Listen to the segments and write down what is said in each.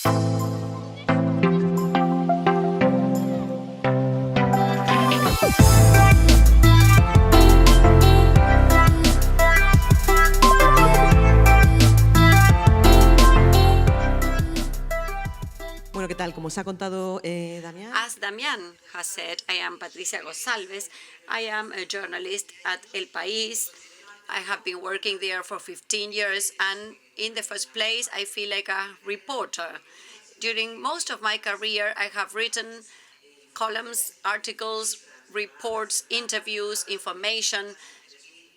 Bueno, ¿qué tal? Como os ha contado Damián. As Damián has said, I am Patricia Gosalvez. I am a journalist at El País. I have been working there for 15 years, and in the first place, I feel like a reporter. During most of my career, I have written columns, articles, reports, interviews, information.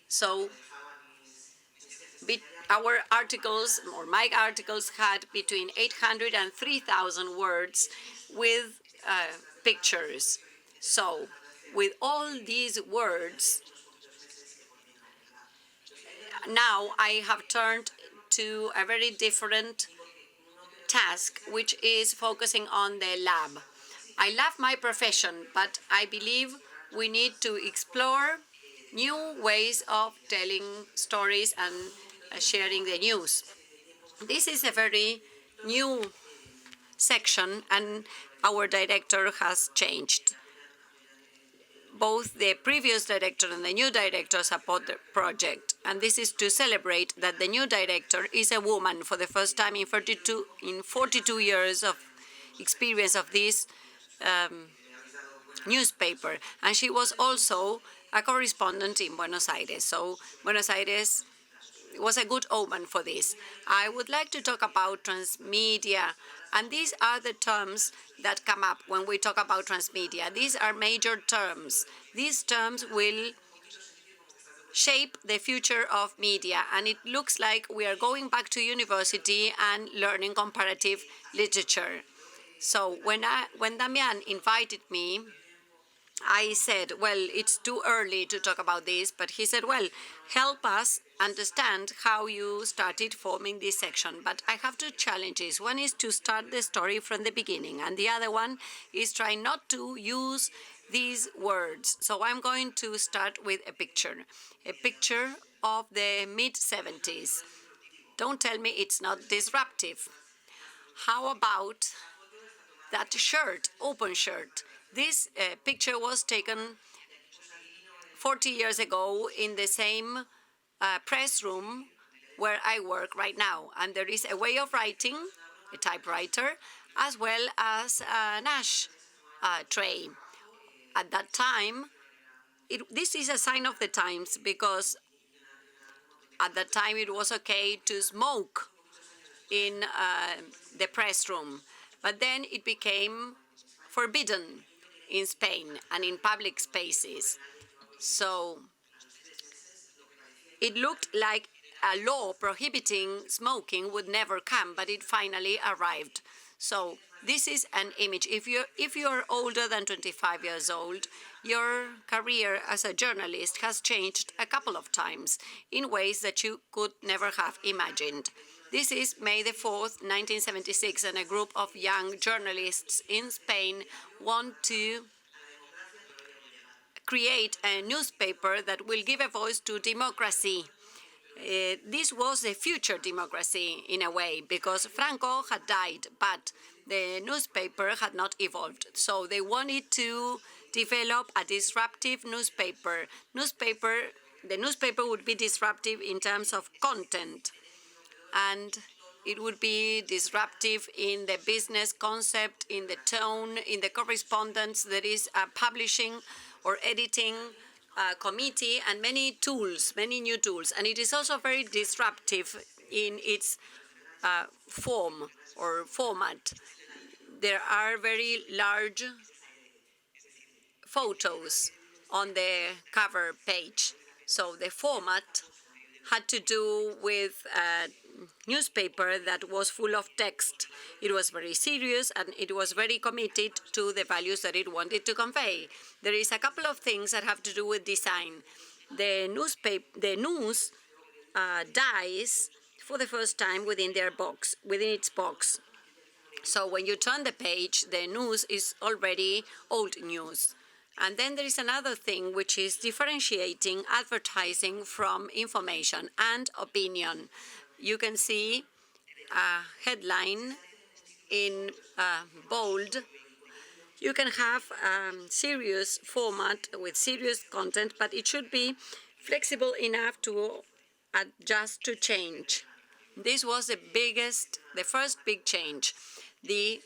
So our articles, or my articles, had between 800 and 3,000 words with pictures. So with all these words, now I have turned to a very different task, which is focusing on the lab. I love my profession, but I believe we need to explore new ways of telling stories and sharing the news. This is a very new section, and our director has changed. Both the previous director and the new director support the project, and this is to celebrate that the new director is a woman for the first time in 42 years of experience of this newspaper, and she was also a correspondent in Buenos Aires. So Buenos Aires was a good omen for this. I would like to talk about transmedia, and these are the terms that come up when we talk about transmedia. These are major terms. These terms will shape the future of media, and it looks like we are going back to university and learning comparative literature. So when Damián invited me, I said, well, it's too early to talk about this, but he said, well, help us understand how you started forming this section. But I have two challenges. One is to start the story from the beginning, and the other one is try not to use these words. So I'm going to start with a picture of the mid-70s. Don't tell me it's not disruptive. How about that shirt, open shirt? This picture was taken 40 years ago in the same press room where I work right now. And there is a way of writing, a typewriter, as well as an ash tray. At that time, this is a sign of the times, because at that time it was okay to smoke in the press room. But then it became forbidden in Spain and in public spaces. So it looked like a law prohibiting smoking would never come, but it finally arrived. So this is an image. If you're older than 25 years old, your career as a journalist has changed a couple of times in ways that you could never have imagined. This is May the 4th, 1976, and a group of young journalists in Spain want to create a newspaper that will give a voice to democracy. This was a future democracy in a way, because Franco had died, but the newspaper had not evolved. So they wanted to develop a disruptive newspaper. The newspaper would be disruptive in terms of content, and it would be disruptive in the business concept, in the tone, in the correspondence. There is a publishing or editing committee and many new tools. And it is also very disruptive in its form or format. There are very large photos on the cover page. So the format had to do with a newspaper that was full of text. It was very serious, and it was very committed to the values that it wanted to convey. There is a couple of things that have to do with design. The news dies for the first time within its box. So when you turn the page, the news is already old news. And then there is another thing, which is differentiating advertising from information and opinion. You can see a headline in bold. You can have serious format with serious content, but it should be flexible enough to adjust to change. This was the first big change, the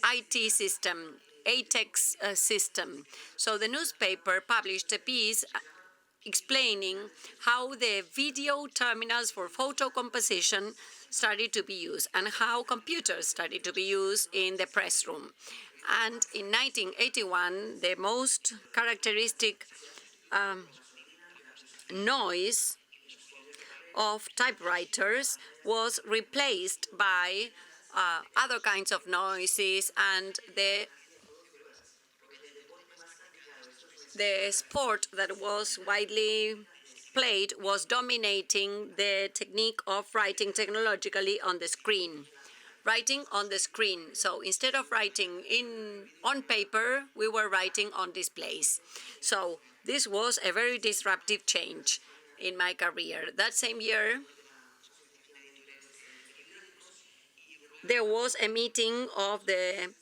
IT system, ATEX system. So the newspaper published a piece explaining how the video terminals for photo composition started to be used and how computers started to be used in the press room. And in 1981, the most characteristic noise of typewriters was replaced by other kinds of noises, and the sport that was widely played was dominating the technique of writing technologically on the screen. Writing on the screen. So instead of writing on paper, we were writing on displays. So this was a very disruptive change in my career. That same year, there was a meeting of the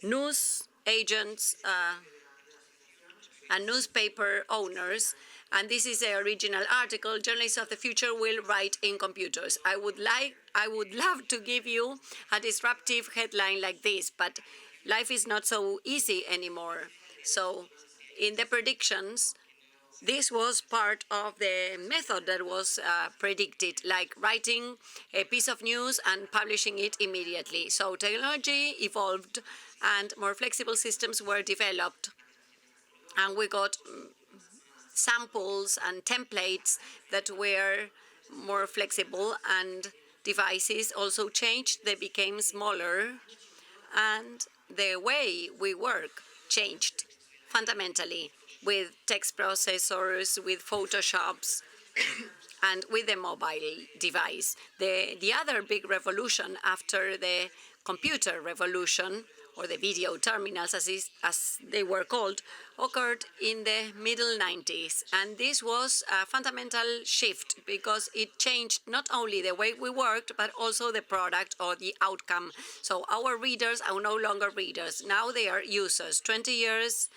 news agents and newspaper owners, and this is the original article. Journalists of the future will write in computers. I would love to give you a disruptive headline like this, but life is not so easy anymore. So in the predictions, this was part of the method that was predicted, like writing a piece of news and publishing it immediately. So technology evolved and more flexible systems were developed. And we got samples and templates that were more flexible, and devices also changed. They became smaller, and the way we work changed fundamentally with text processors, with Photoshops, and with the mobile device. The other big revolution after the computer revolution, or the video terminals as they were called, occurred in the middle 90s. And this was a fundamental shift because it changed not only the way we worked, but also the product or the outcome. So our readers are no longer readers. Now they are users. 20 years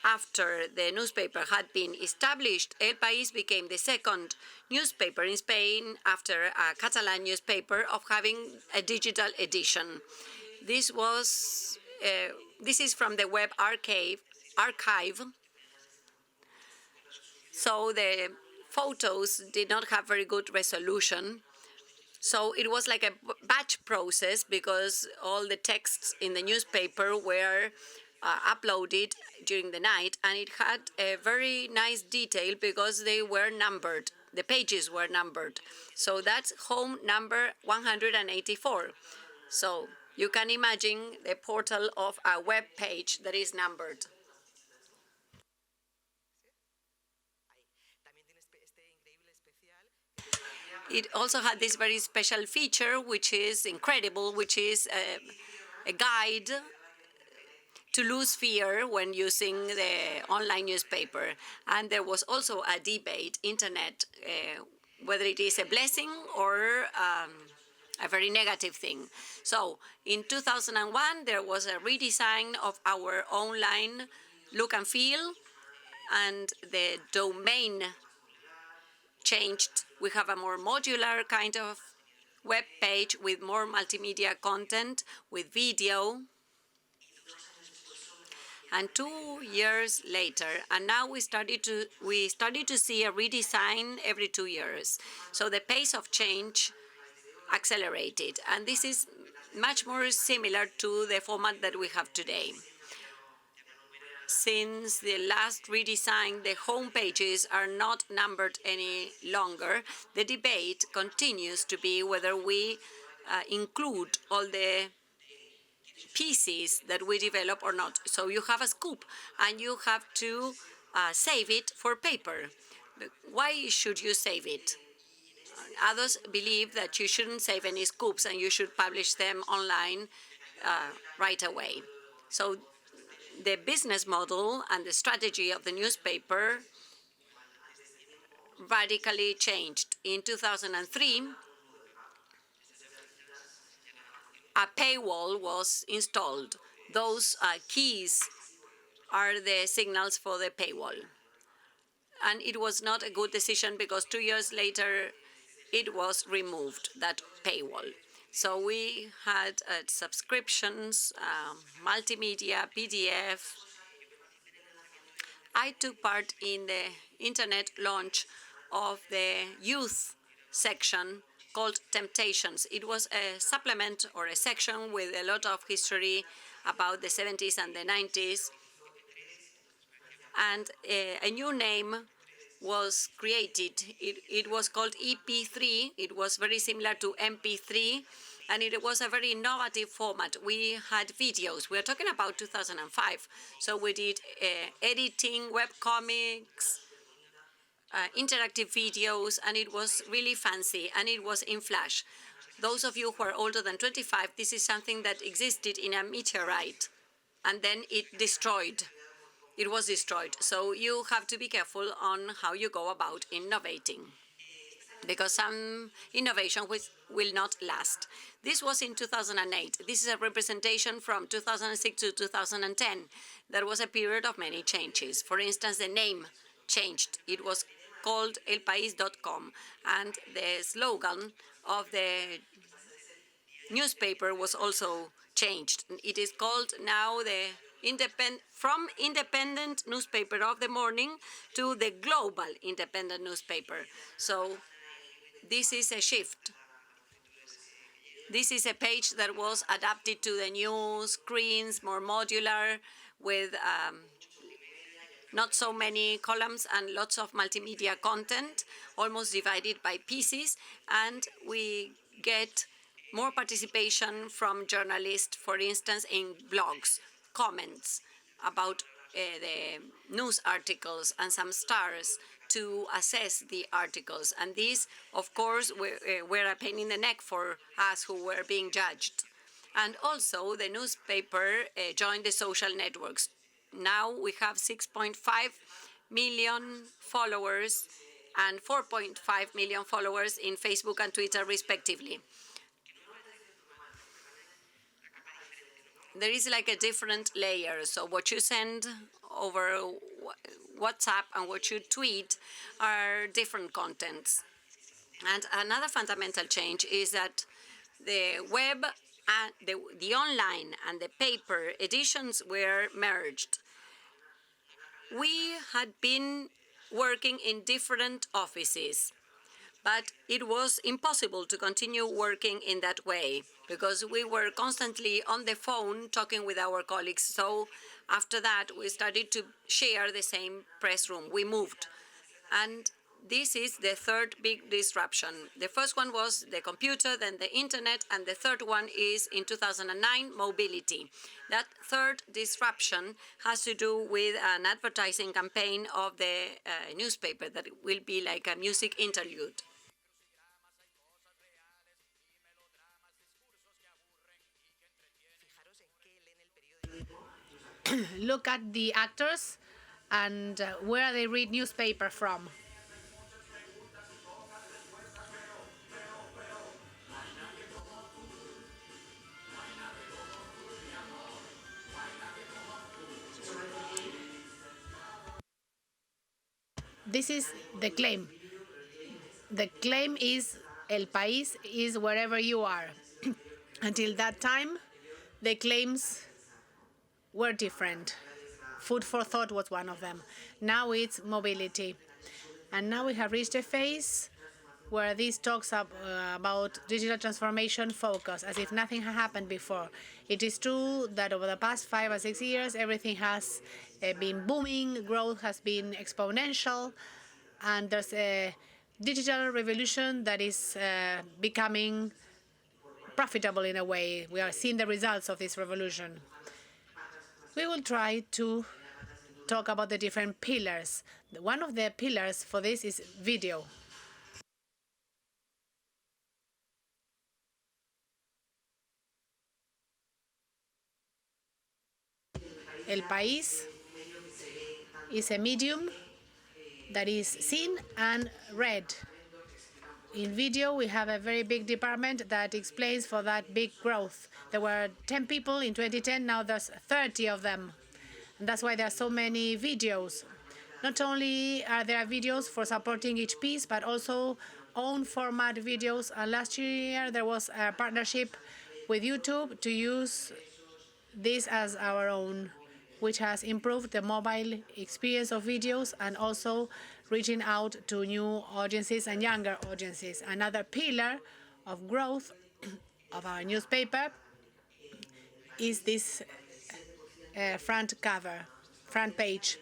after the newspaper had been established, El País became the second newspaper in Spain, after a Catalan newspaper, of having a digital edition. This is from the web archive. So the photos did not have very good resolution. So it was like a batch process because all the texts in the newspaper were uploaded during the night, and it had a very nice detail because they were numbered. The pages were numbered. So that's home number 184. So you can imagine the portal of a web page that is numbered. It also had this very special feature, which is incredible, which is a guide to lose fear when using the online newspaper. And there was also a debate, internet, whether it is a blessing or a very negative thing. So in 2001, there was a redesign of our online look and feel, and the domain changed. We have a more modular kind of web page with more multimedia content, with video. And 2 years later, and now we started to see a redesign every 2 years. So the pace of change accelerated, and this is much more similar to the format that we have today. Since the last redesign, the home pages are not numbered any longer. The debate continues to be whether we include all the pieces that we develop or not. So you have a scoop, and you have to save it for paper. Why should you save it? Others believe that you shouldn't save any scoops and you should publish them online right away. So the business model and the strategy of the newspaper radically changed. In 2003, a paywall was installed. Those keys are the signals for the paywall. And it was not a good decision because 2 years later it was removed, that paywall. So we had subscriptions, multimedia, PDF. I took part in the internet launch of the youth section called Temptations. It was a supplement or a section with a lot of history about the 70s and the 90s. And a new name was created. It was called EP3. It was very similar to MP3, and it was a very innovative format. We had videos. We're talking about 2005. So we did editing, webcomics, interactive videos, and it was really fancy, and it was in Flash. Those of you who are older than 25, this is something that existed in a meteorite, and then it destroyed. It was destroyed. So you have to be careful on how you go about innovating, because some innovation will not last. This was in 2008. This is a representation from 2006 to 2010. There was a period of many changes. For instance, the name changed. It was called elpais.com, and the slogan of the newspaper was also changed. It is called now the from independent newspaper of the morning to the global independent newspaper. So this is a shift. This is a page that was adapted to the new screens, more modular, with not so many columns and lots of multimedia content, almost divided by pieces, and we get more participation from journalists, for instance, in blogs, comments about the news articles, and some stars to assess the articles. And these, of course, were a pain in the neck for us who were being judged. And also, the newspaper joined the social networks. Now we have 6.5 million followers and 4.5 million followers in Facebook and Twitter, respectively. There is like a different layer. So what you send over WhatsApp and what you tweet are different contents. And another fundamental change is that the web and the online and the paper editions were merged. We had been working in different offices, but it was impossible to continue working in that way because we were constantly on the phone talking with our colleagues. So after that, we started to share the same press room. We moved. And this is the third big disruption. The first one was the computer, then the internet, and the third one is in 2009, mobility. That third disruption has to do with an advertising campaign of the newspaper that will be like a music interlude. Look at the actors and where they read newspaper from. This is the claim. The claim is El País is wherever you are. Until that time, the claims were different. Food for thought was one of them. Now it's mobility. And now we have reached a phase where this talks about digital transformation focus, as if nothing had happened before. It is true that over the past 5 or 6 years, everything has been booming, growth has been exponential, and there's a digital revolution that is becoming profitable in a way. We are seeing the results of this revolution. We will try to talk about the different pillars. One of the pillars for this is video. El País is a medium that is seen and read. In video, we have a very big department that explains for that big growth. There were 10 people in 2010, now there's 30 of them. And that's why there are so many videos. Not only are there videos for supporting each piece, but also own format videos. And last year, there was a partnership with YouTube to use this as our own, which has improved the mobile experience of videos and also reaching out to new audiences and younger audiences. Another pillar of growth of our newspaper is this front page.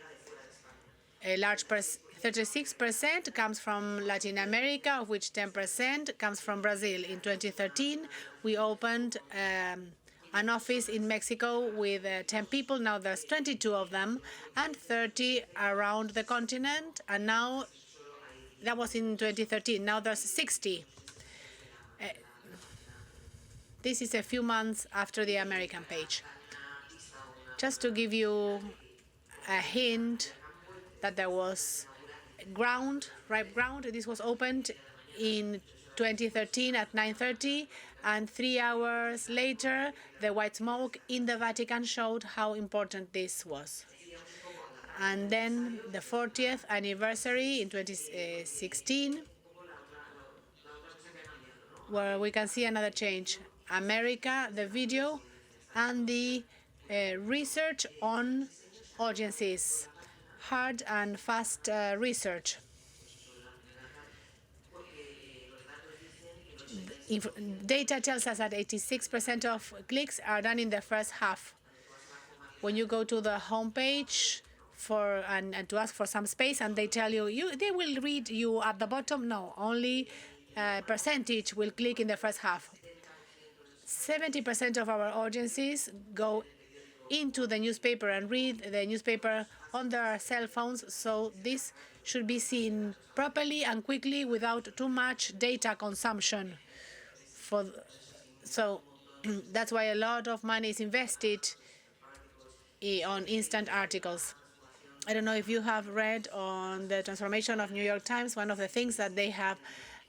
A large 36% comes from Latin America, of which 10% comes from Brazil. In 2013, we opened an office in Mexico with 10 people. Now there's 22 of them and 30 around the continent. And now, that was in 2013. Now there's 60. This is a few months after the American page. Just to give you a hint that there was ripe ground. This was opened in 2013 at 9:30, and 3 hours later, the white smoke in the Vatican showed how important this was. And then the 40th anniversary in 2016, where we can see another change. America, the video, and the research on audiences, hard and fast research. Data tells us that 86% of clicks are done in the first half. When you go to the homepage and to ask for some space, and they tell you, they will read you at the bottom. No, only percentage will click in the first half. 70% of our audiences go into the newspaper and read the newspaper on their cell phones, so this should be seen properly and quickly without too much data consumption. So that's why a lot of money is invested on instant articles. I don't know if you have read on the transformation of New York Times. One of the things that they have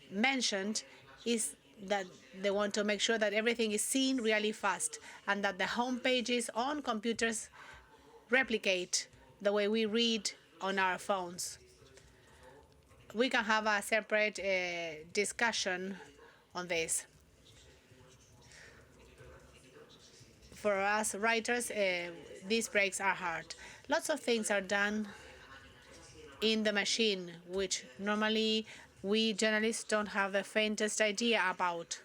mentioned is that they want to make sure that everything is seen really fast and that the home pages on computers replicate the way we read on our phones. We can have a separate discussion on this. For us writers, these breaks are hard. Lots of things are done in the machine, which normally we journalists don't have the faintest idea about,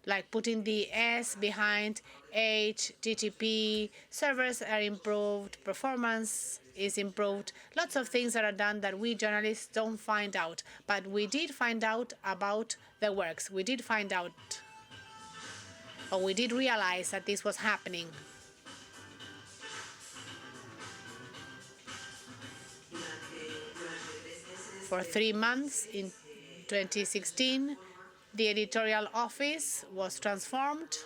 like putting the S behind HTTP, servers are improved, performance is improved. Lots of things that are done that we journalists don't find out, but we did find out about the works. We did find out, or we did realize that this was happening. For 3 months in 2016, the editorial office was transformed,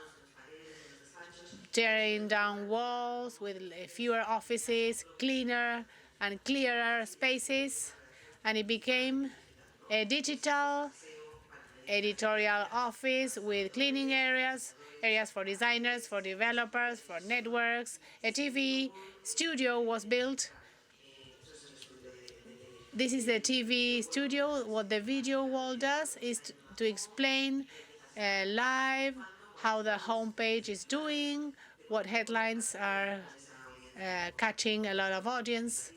tearing down walls with fewer offices, cleaner and clearer spaces, and it became a digital editorial office with cleaning areas for designers, for developers, for networks. A TV studio was built. This is the TV studio. What the video wall does is to explain live how the homepage is doing, what headlines are catching a lot of audience.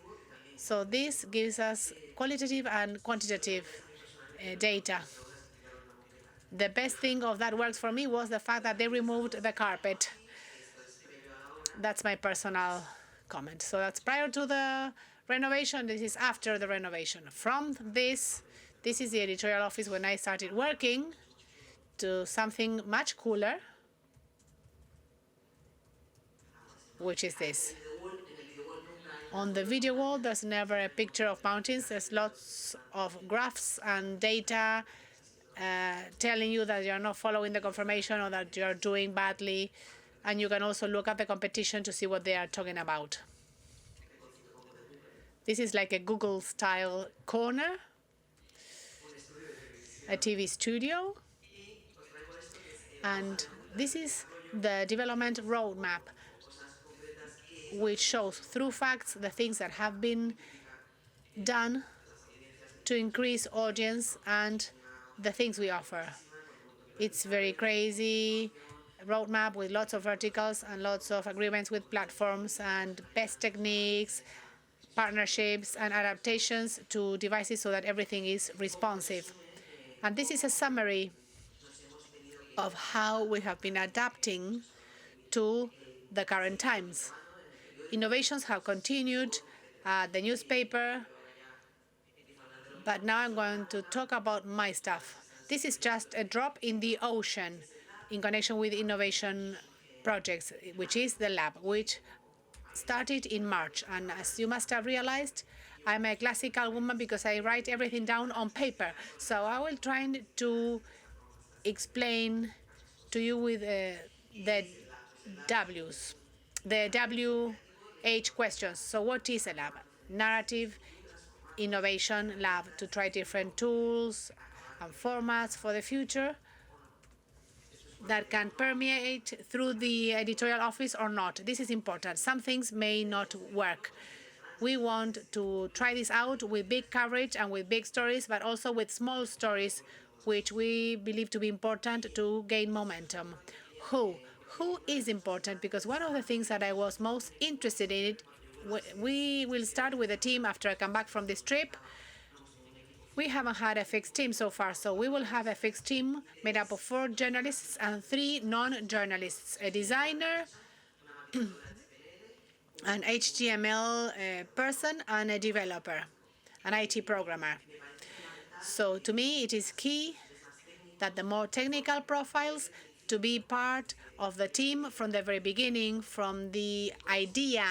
So this gives us qualitative and quantitative data. The best thing of that works for me was the fact that they removed the carpet. That's my personal comment. So that's prior to the renovation. This is after the renovation. From this is the editorial office when I started working, to something much cooler, which is this. On the video wall, there's never a picture of mountains. There's lots of graphs and data telling you that you're not following the confirmation or that you're doing badly. And you can also look at the competition to see what they are talking about. This is like a Google-style corner. a TV studio. And this is the development roadmap, which shows through facts the things that have been done to increase audience and the things we offer. It's very crazy roadmap with lots of verticals and lots of agreements with platforms and best techniques, partnerships and adaptations to devices so that everything is responsive. And this is a summary of how we have been adapting to the current times. Innovations have continued at the newspaper, but now I'm going to talk about my stuff. This is just a drop in the ocean in connection with innovation projects, which is the lab, which started in March. And as you must have realized, I'm a classical woman because I write everything down on paper. So I will try to explain to you with the W's, the WH questions. So what is a lab? Narrative Innovation Lab, to try different tools and formats for the future that can permeate through the editorial office or not. This is important. Some things may not work. We want to try this out with big coverage and with big stories, but also with small stories, which we believe to be important to gain momentum. Who is important? Because one of the things that I was most interested in, we will start with a team after I come back from this trip. We haven't had a fixed team so far, so we will have a fixed team made up of 4 journalists and 3 non-journalists, a designer, an HTML person, and a developer, an IT programmer. So to me, it is key that the more technical profiles to be part of the team from the very beginning, from the idea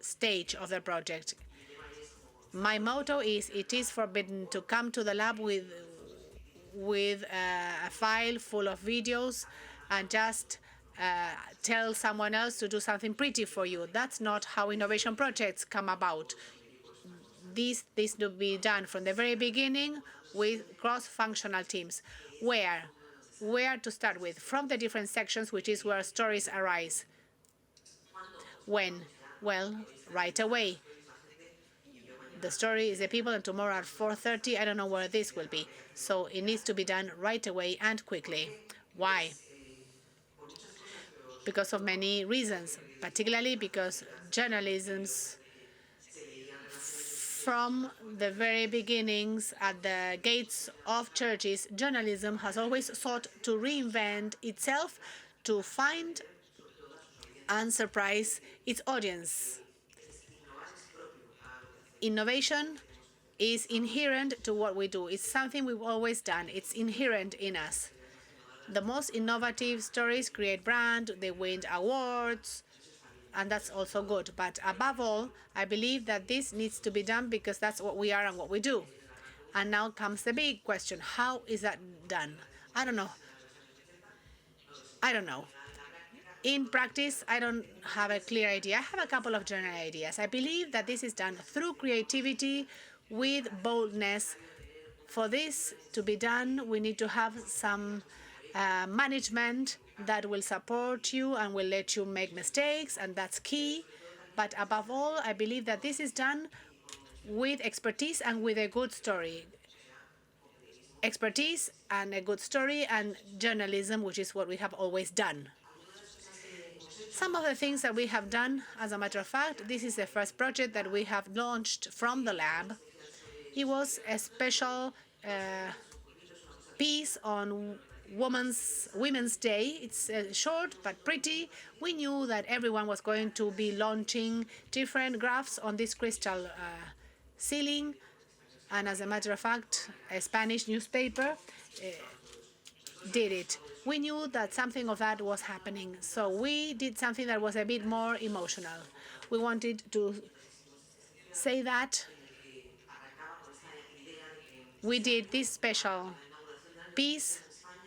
stage of the project. My motto is, it is forbidden to come to the lab with a file full of videos and just tell someone else to do something pretty for you. That's not how innovation projects come about. This to be done from the very beginning with cross-functional teams. Where to start with? From the different sections, which is where stories arise. When? Well, right away. The story is the people, and tomorrow at 4:30, I don't know where this will be. So it needs to be done right away and quickly. Why? Because of many reasons, particularly because journalism's from the very beginnings at the gates of churches, journalism has always sought to reinvent itself to find and surprise its audience. Innovation is inherent to what we do. It's something we've always done. It's inherent in us. The most innovative stories create brand, they win awards, and that's also good. But above all, I believe that this needs to be done because that's what we are and what we do. And now comes the big question. How is that done? I don't know. In practice, I don't have a clear idea. I have a couple of general ideas. I believe that this is done through creativity with boldness. For this to be done, we need to have some management that will support you and will let you make mistakes, and that's key. But above all, I believe that this is done with expertise and with a good story. Expertise and a good story and journalism, which is what we have always done. Some of the things that we have done, as a matter of fact, this is the first project that we have launched from the lab. It was a special piece on Women's Day. It's short but pretty. We knew that everyone was going to be launching different graphs on this crystal ceiling. And as a matter of fact, a Spanish newspaper did it. We knew that something of that was happening, so we did something that was a bit more emotional. We wanted to say that we did this special piece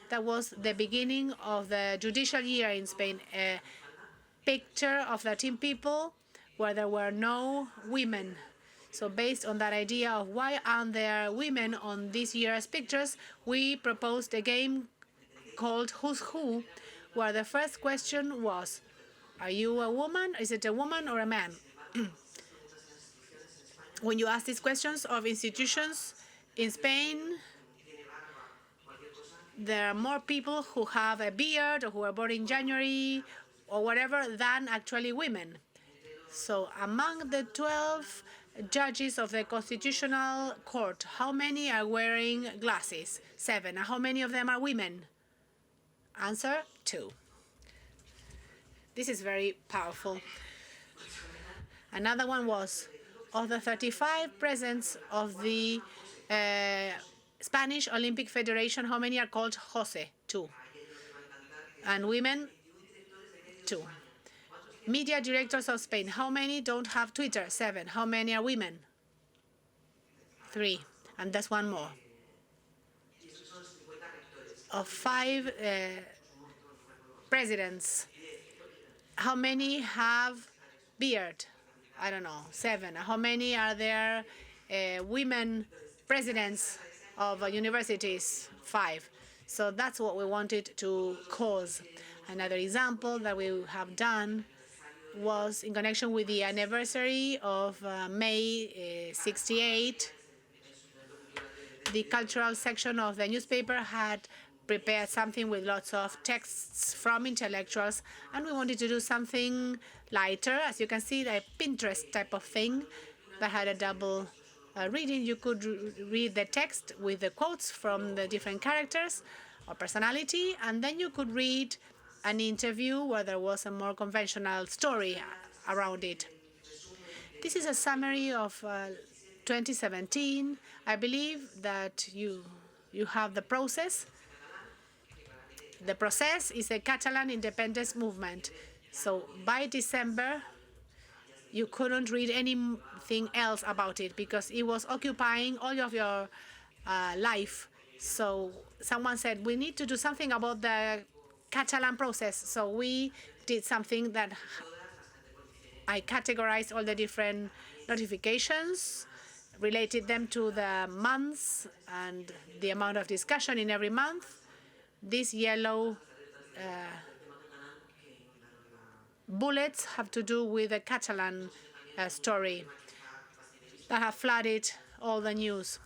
that was the beginning of the judicial year in Spain, a picture of 13 people where there were no women. So based on that idea of why aren't there women on this year's pictures, we proposed a game called Who's Who, where the first question was, are you a woman? Is it a woman or a man? When you ask these questions of institutions in Spain, there are more people who have a beard or who are born in January or whatever than actually women. So among the 12 judges of the Constitutional Court, how many are wearing glasses? 7. And how many of them are women? Answer, 2. This is very powerful. Another one was, of the 35 presidents of the Spanish Olympic Federation, how many are called Jose? 2. And women? 2. Media directors of Spain, how many don't have Twitter? 7. How many are women? 3. And that's one more. Of 5 presidents, how many have beard? I don't know, 7. How many are there women presidents of universities? 5. So that's what we wanted to cause. Another example that we have done was in connection with the anniversary of May 68. The cultural section of the newspaper had prepared something with lots of texts from intellectuals, and we wanted to do something lighter. As you can see, a Pinterest type of thing that had a double reading. You could read the text with the quotes from the different characters or personality, and then you could read an interview where there was a more conventional story around it. This is a summary of 2017. I believe that you have the process. The process is a Catalan independence movement. So by December, you couldn't read anything else about it because it was occupying all of your life. So someone said, we need to do something about the Catalan process. So we did something that I categorized all the different notifications, related them to the months and the amount of discussion in every month. These yellow bullets have to do with the Catalan story that have flooded all the news.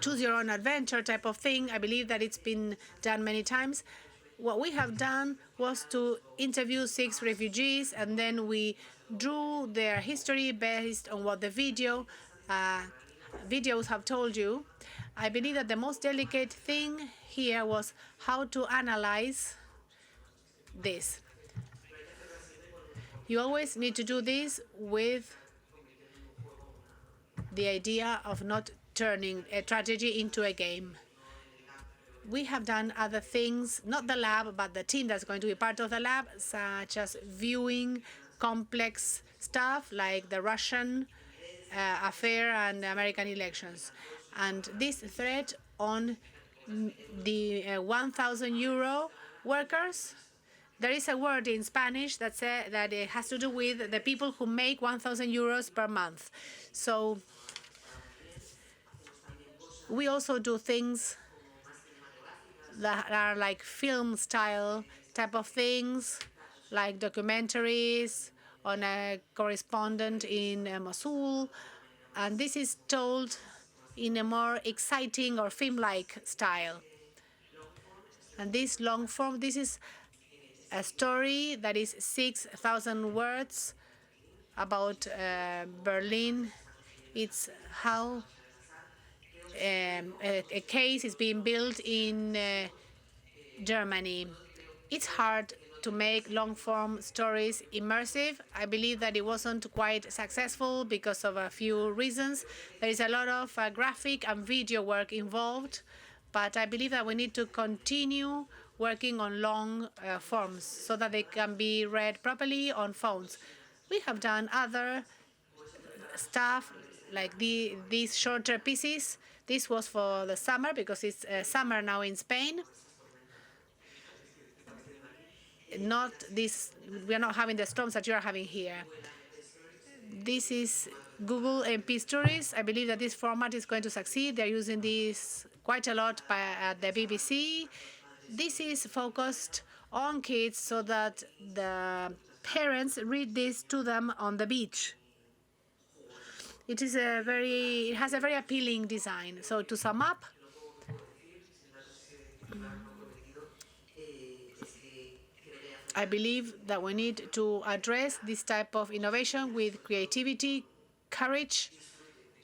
Choose your own adventure type of thing. I believe that it's been done many times. What we have done was to interview 6 refugees, and then we drew their history based on what the videos have told you. I believe that the most delicate thing here was how to analyze this. You always need to do this with the idea of not turning a tragedy into a game. We have done other things, not the lab, but the team that's going to be part of the lab, such as viewing complex stuff like the Russian affair and the American elections. And this threat on the 1,000 euro workers, there is a word in Spanish that says that it has to do with the people who make 1,000 euros per month. So we also do things that are like film style type of things, like documentaries on a correspondent in Mosul. And this is told in a more exciting or film-like style. And this long form, this is a story that is 6,000 words about Berlin. It's how a case is being built in Germany. It's hard to make long-form stories immersive. I believe that it wasn't quite successful because of a few reasons. There is a lot of graphic and video work involved, but I believe that we need to continue working on long forms so that they can be read properly on phones. We have done other stuff like these shorter pieces. This was for the summer because it's summer now in Spain. We are not having the storms that you are having here. This is Google MP Stories. I believe that this format is going to succeed. They're using this quite a lot at the BBC. This is focused on kids so that the parents read this to them on the beach. It has a very appealing design. So to sum up, I believe that we need to address this type of innovation with creativity, courage,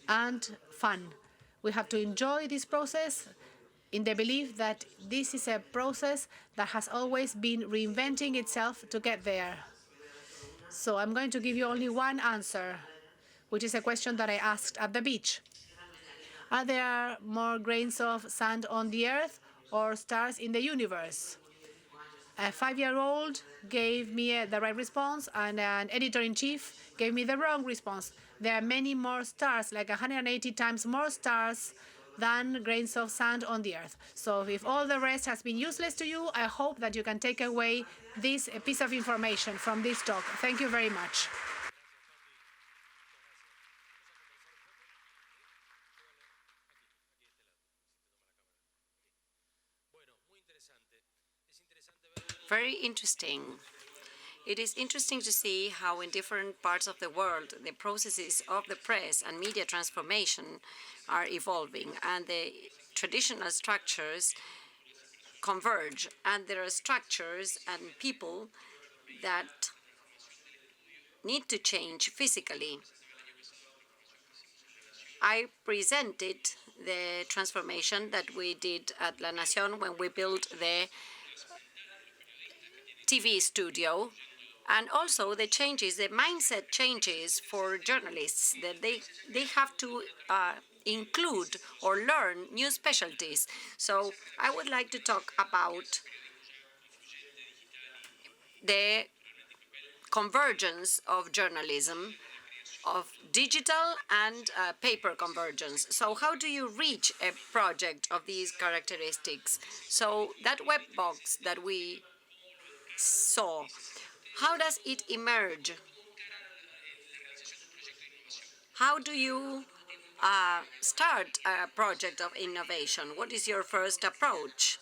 and fun. We have to enjoy this process in the belief that this is a process that has always been reinventing itself to get there. So I'm going to give you only one answer, which is a question that I asked at the beach. Are there more grains of sand on the earth or stars in the universe? A 5-year-old gave me the right response, and an editor-in-chief gave me the wrong response. There are many more stars, like 180 times more stars than grains of sand on the earth. So if all the rest has been useless to you, I hope that you can take away this piece of information from this talk. Thank you very much. Very interesting. It is interesting to see how in different parts of the world the processes of the press and media transformation are evolving, and the traditional structures converge, and there are structures and people that need to change physically. I presented the transformation that we did at La Nación when we built the TV studio, and also the changes, the mindset changes for journalists, that they have to include or learn new specialties. So I would like to talk about the convergence of journalism, of digital and paper convergence. So how do you reach a project of these characteristics? So that web box that we saw, how does it emerge? How do you start a project of innovation? What is your first approach?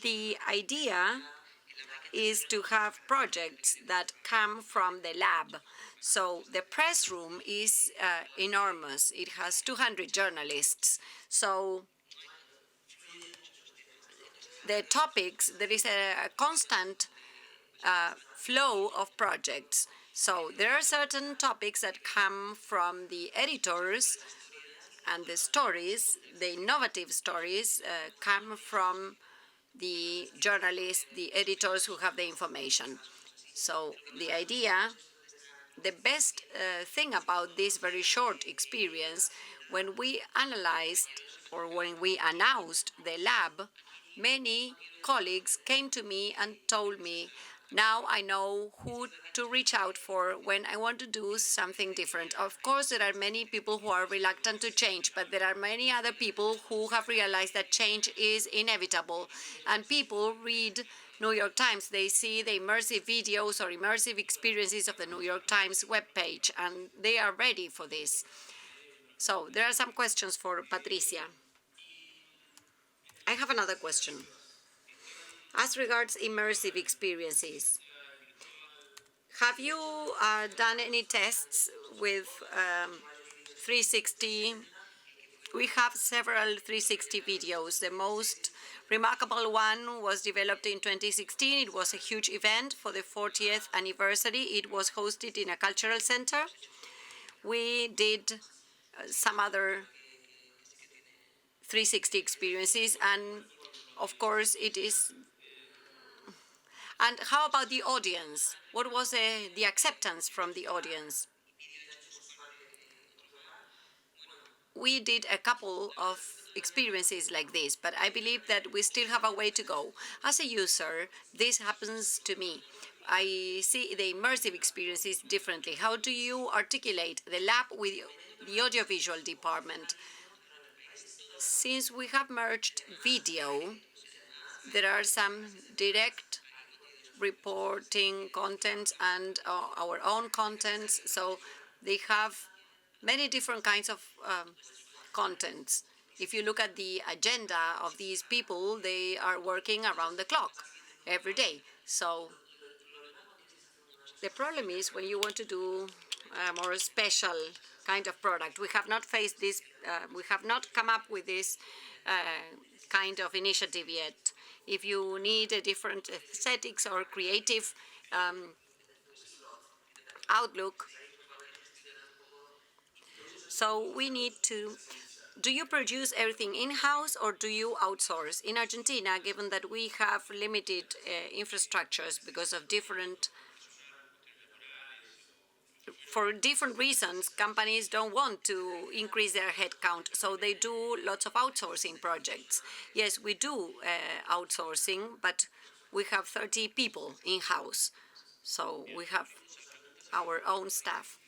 The idea is to have projects that come from the lab. So the press room is enormous. It has 200 journalists. So the topics, there is a constant flow of projects. So there are certain topics that come from the editors, and the stories, the innovative stories, come from the journalists, the editors who have the information. So the idea, the best thing about this very short experience, when we analyzed or when we announced the lab, many colleagues came to me and told me, now I know who to reach out for when I want to do something different. Of course, there are many people who are reluctant to change, but there are many other people who have realized that change is inevitable. And people read New York Times. They see the immersive videos or immersive experiences of the New York Times webpage, and they are ready for this. So there are some questions for Patricia. I have another question. As regards immersive experiences, have you done any tests with 360? We have several 360 videos. The most remarkable one was developed in 2016. It was a huge event for the 40th anniversary. It was hosted in a cultural center. We did some other 360 experiences, and of course it is. And how about the audience? What was the acceptance from the audience? We did a couple of experiences like this, but I believe that we still have a way to go. As a user, this happens to me. I see the immersive experiences differently. How do you articulate the lab with the audiovisual department? Since we have merged video, there are some direct reporting content and our own contents. So they have many different kinds of contents. If you look at the agenda of these people, they are working around the clock every day. So the problem is when you want to do a more special kind of product. We have not faced this, we have not come up with this kind of initiative yet. If you need a different aesthetics or creative outlook, so we need to. Do you produce everything in-house or do you outsource? In Argentina, given that we have limited infrastructures because of for different reasons, companies don't want to increase their headcount, so they do lots of outsourcing projects. Yes, we do outsourcing, but we have 30 people in-house, so we have our own staff.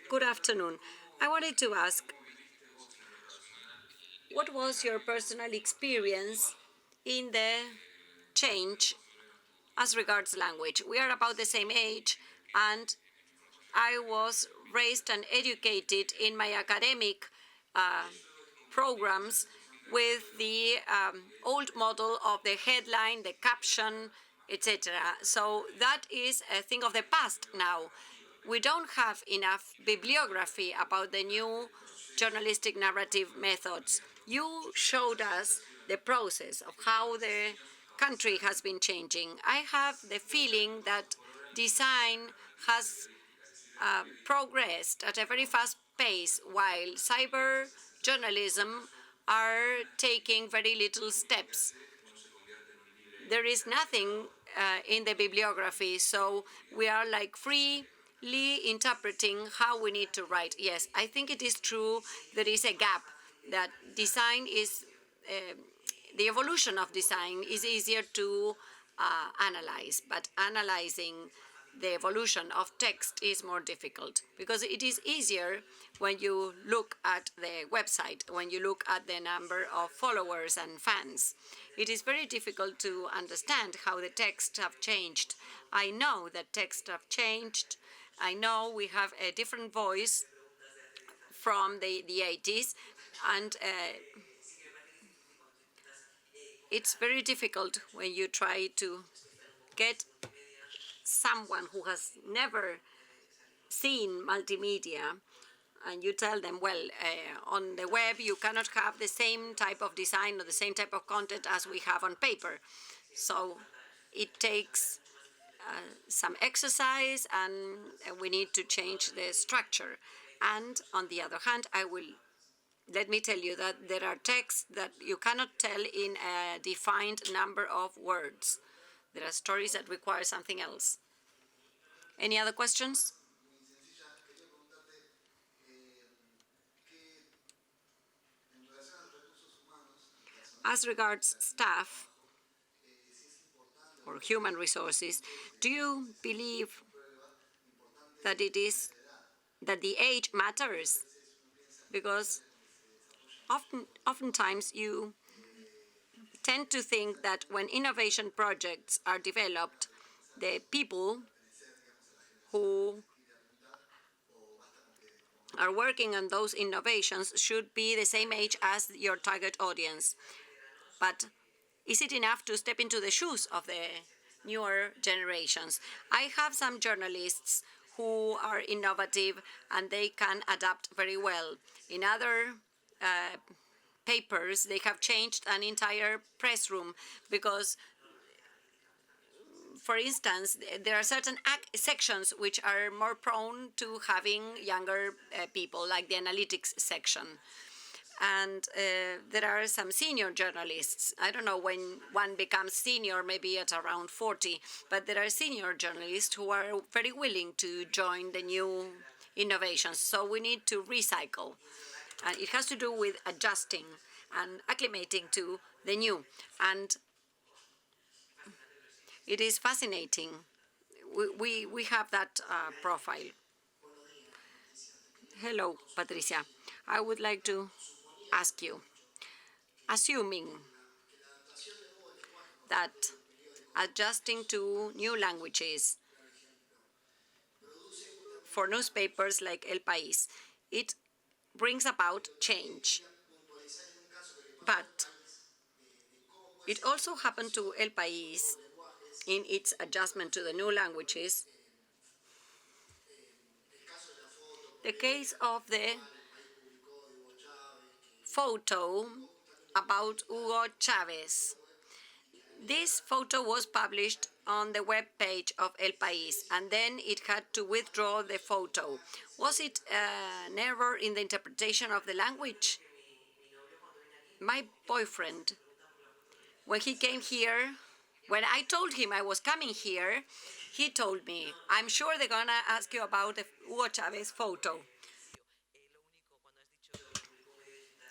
Good afternoon. I wanted to ask, what was your personal experience in the change as regards language? We are about the same age, and I was raised and educated in my academic programs with the old model of the headline, the caption, etc. So that is a thing of the past now. We don't have enough bibliography about the new journalistic narrative methods. You showed us the process of how the country has been changing. I have the feeling that design has progressed at a very fast pace, while cyber journalism are taking very little steps. There is nothing in the bibliography, so we are like freely interpreting how we need to write. Yes, I think it is true there is a gap, that design is, the evolution of design is easier to analyze, but analyzing the evolution of text is more difficult, because it is easier when you look at the website, when you look at the number of followers and fans. It is very difficult to understand how the texts have changed. I know that texts have changed. I know we have a different voice from the 80s, and it's very difficult when you try to get someone who has never seen multimedia, and you tell them, well, on the web you cannot have the same type of design or the same type of content as we have on paper. So it takes some exercise, and we need to change the structure. And on the other hand, let me tell you that there are texts that you cannot tell in a defined number of words. There are stories that require something else. Any other questions? As regards staff or human resources, do you believe that the age matters? Because oftentimes you tend to think that when innovation projects are developed, the people who are working on those innovations should be the same age as your target audience. But is it enough to step into the shoes of the newer generations? I have some journalists who are innovative and they can adapt very well. In other papers, they have changed an entire press room because, for instance, there are certain sections which are more prone to having younger people, like the analytics section. And there are some senior journalists. I don't know when one becomes senior, maybe at around 40, but there are senior journalists who are very willing to join the new innovations. So we need to recycle. And it has to do with adjusting and acclimating to the new. And it is fascinating. We have that profile. Hello, Patricia. I would like to ask you, assuming that adjusting to new languages for newspapers like El País. It brings about change. But it also happened to El País in its adjustment to the new languages. The case of the photo about Hugo Chavez. This photo was published on the web page of El País, and then it had to withdraw the photo. Was it an error in the interpretation of the language? My boyfriend, when he came here, when I told him I was coming here, he told me, I'm sure they're going to ask you about the Hugo Chavez photo.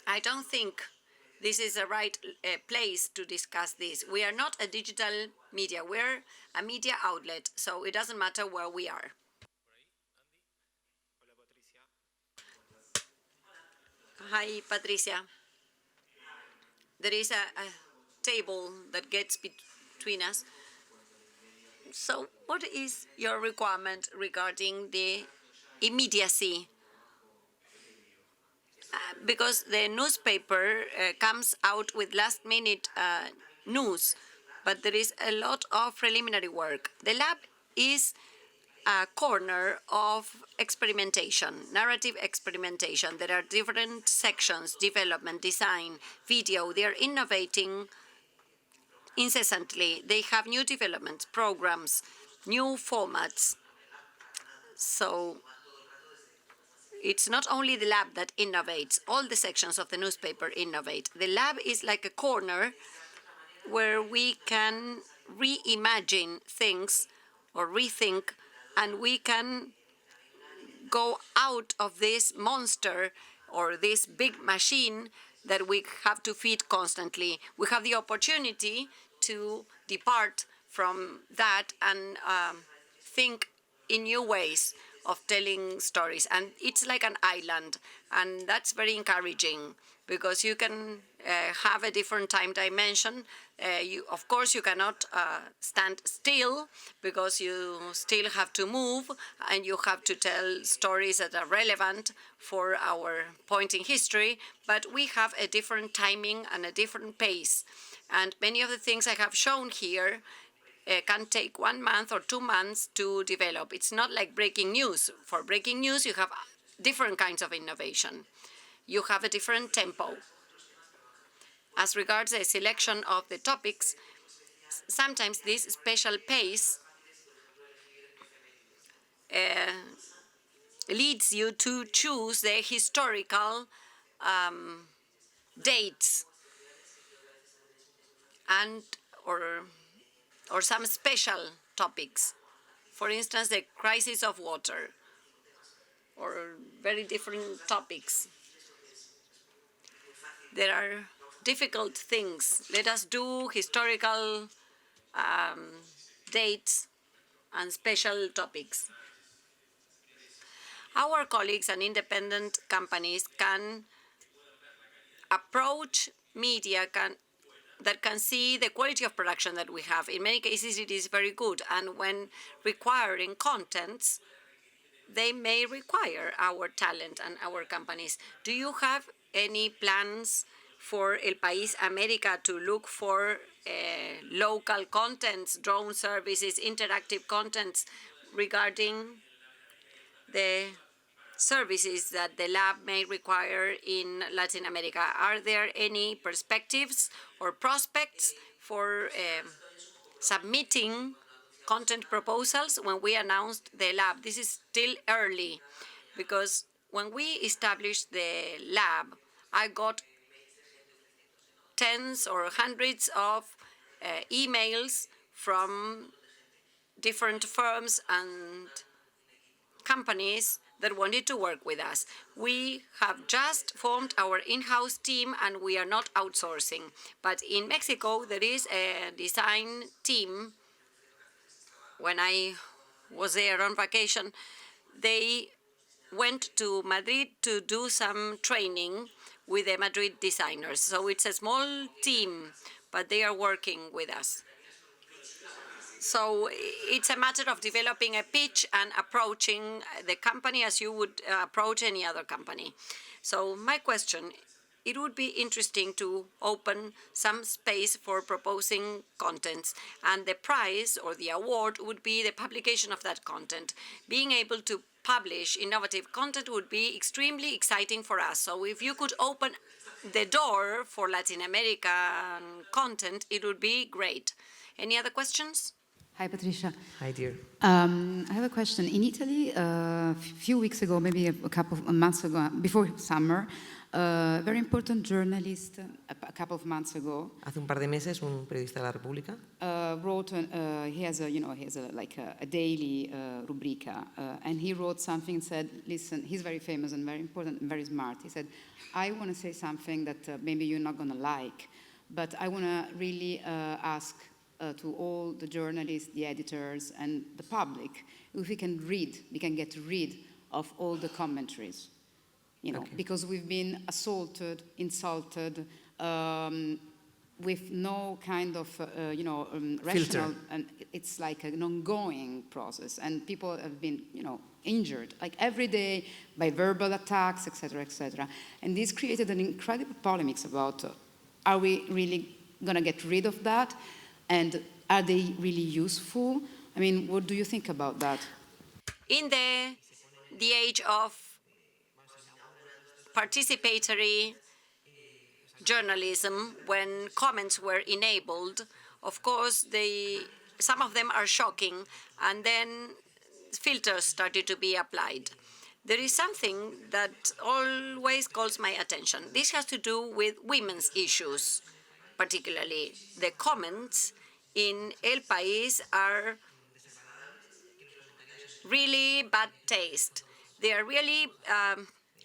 I don't think this is the right place to discuss this. We are not a digital media. We're a media outlet, so it doesn't matter where we are. Hi, Patricia. There is a table that gets between us. So what is your requirement regarding the immediacy? Because the newspaper comes out with last-minute news, but there is a lot of preliminary work. The lab is a corner of experimentation, narrative experimentation. There are different sections: development, design, video. They are innovating incessantly. They have new developments, programs, new formats. So it's not only the lab that innovates, all the sections of the newspaper innovate. The lab is like a corner where we can reimagine things or rethink, and we can go out of this monster or this big machine that we have to feed constantly. We have the opportunity to depart from that and think in new ways of telling stories. And it's like an island, and that's very encouraging because you can have a different time dimension. Of course, you cannot stand still because you still have to move and you have to tell stories that are relevant for our point in history, but we have a different timing and a different pace. And many of the things I have shown here can take 1 month or 2 months to develop. It's not like breaking news. For breaking news, you have different kinds of innovation. You have a different tempo. As regards the selection of the topics, sometimes this special pace leads you to choose the historical dates and or some special topics. For instance, the crisis of water, or very different topics. There are difficult things. Let us do historical dates and special topics. Our colleagues and independent companies can approach media that can see the quality of production that we have. In many cases, it is very good. And when requiring contents, they may require our talent and our companies. Do you have any plans for El País America to look for local contents, drone services, interactive contents regarding the services that the lab may require in Latin America? Are there any perspectives or prospects for submitting content proposals when we announced the lab? This is still early because when we established the lab, I got tens or hundreds of emails from different firms and companies that wanted to work with us. We have just formed our in-house team and we are not outsourcing. But in Mexico, there is a design team. When I was there on vacation, they went to Madrid to do some training with the Madrid designers. So it's a small team, but they are working with us. So it's a matter of developing a pitch and approaching the company as you would approach any other company. So my question, it would be interesting to open some space for proposing contents, and the prize or the award would be the publication of that content. Being able to publish innovative content would be extremely exciting for us. So if you could open the door for Latin American content, it would be great. Any other questions? Hi, Patricia. Hi, dear. I have a question. In Italy, a few weeks ago, maybe a couple of months ago, before summer, a very important journalist, a couple of months ago, Hace un par de meses, un periodista de la República wrote. He has a daily rubrica, and he wrote something and said, "Listen, he's very famous and very important and very smart." He said, "I want to say something that maybe you're not going to like, but I want to really ask." To all the journalists, the editors, and the public, if we can get rid of all the commentaries, because we've been assaulted, insulted, with no kind of, rational, and it's like an ongoing process, and people have been, injured, like every day by verbal attacks, etc., etc. And this created an incredible polemics about, are we really going to get rid of that? And are they really useful? I mean, what do you think about that? In the age of participatory journalism, when comments were enabled, of course, some of them are shocking, and then filters started to be applied. There is something that always calls my attention. This has to do with women's issues, particularly. The comments in El País are really bad taste. They are really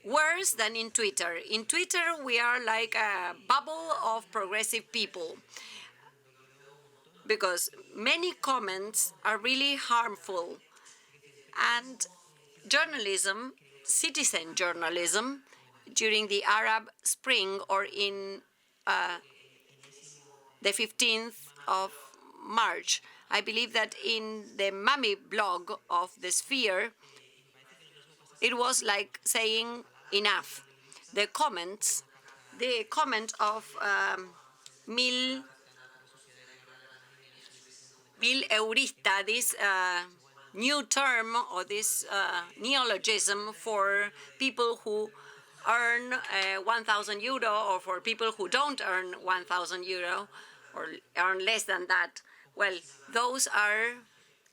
worse than in Twitter. In Twitter, we are like a bubble of progressive people, because many comments are really harmful. And journalism, citizen journalism, during the Arab Spring or in the 15th of March, I believe that in the Mami blog of the Sphere, it was like saying enough. The comment of Mil Eurista, this new term or this neologism for people who earn 1,000 euro, or for people who don't earn 1,000 euro or earn less than that. Well, those are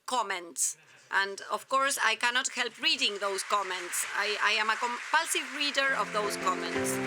comments. And of course, I cannot help reading those comments. I am a compulsive reader of those comments.